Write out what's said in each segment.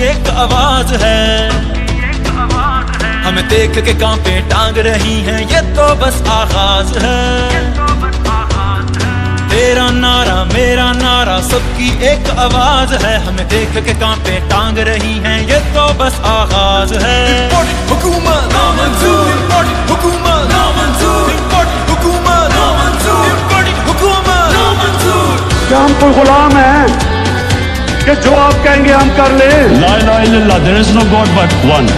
एक आवाज है, हमें देख के कांपे टांग रही हैं, ये तो बस आगाज है। तेरा नारा मेरा नारा सबकी एक आवाज है, हमें देख के कांपे टांग रही हैं, ये तो बस आगाज है। हुकूमत नामंजूर, हुकूमत नामंजूर, हुकूमत नामंजूर, हुकूमत नामंजूर। क्या हम कोई गुलाम हैं कि जो आप कहेंगे हम कर ले? ला इलाहा इल्लल्लाह, there is no God but one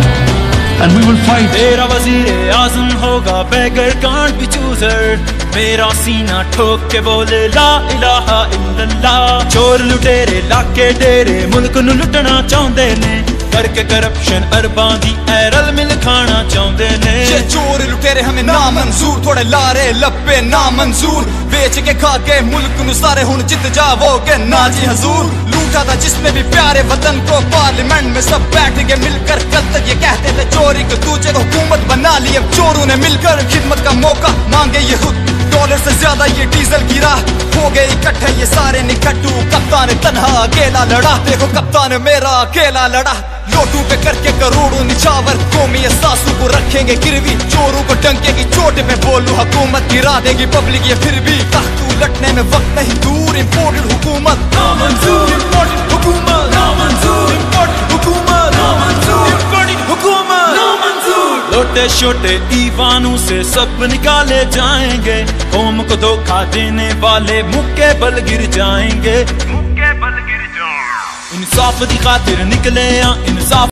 and we will fight। तेरा वजीर आज़म होगा बेगर कांट बी चूजर, मेरा सीना ठोक के बोले ला इलाहा इल्लल्लाह। चोर लुटेरे लाके डेरे मुल्क नू लुटना चाहते ने, करके करप्शन अरबां दी एरल मिल खाना चाहते ने। ये चोर लुटेरे हमें ना मंजूर, थोड़े लारे लपे ना मंजूर, बेच के खा के मुल्क नू सारे हुन जित जाओगे ना जी हजूर। लूटा था जिसने भी प्यारे वतन को, पार्लियामेंट में सब बैठ के मिलकर कल तक ये कहते थे चोरी को दूजे को हुकूमत बना ली। अब चोरों ने मिलकर खिदमत का मौका मांगे ये खुद, डॉलर से ज्यादा ये डीजल गिरा, हो गए इकट्ठे ये सारे निकट्टू। कप्तान तन्हा अकेला लड़ा, देखो कप्तान मेरा अकेला लड़ा। लोटू पे करके करोड़ों निछावर, कौमी सासू को रखेंगे गिरवी। चोरों को डंके की चोट पे बोलू, हुकूमत गिरा देगी पब्लिक ये फिर भी। तख्तू लटने में वक्त नहीं दूर, इम्पोर्टेड हुकूमत नामंजूर, इम्पोर्टेड हुकूमत नामंजूर, इम्पोर्टेड हुकूमत नामंजूर, इम्पोर्टेड हुकूमत नामंजूर। छोटे छोटे ईवानों से सब निकाले जाएंगे, कौम को धोखा देने वाले मुक्के बल गिर जाएंगे, मुक्के बल गिर जाएंगे। इंसाफ दी खातिर निकले इंसाफ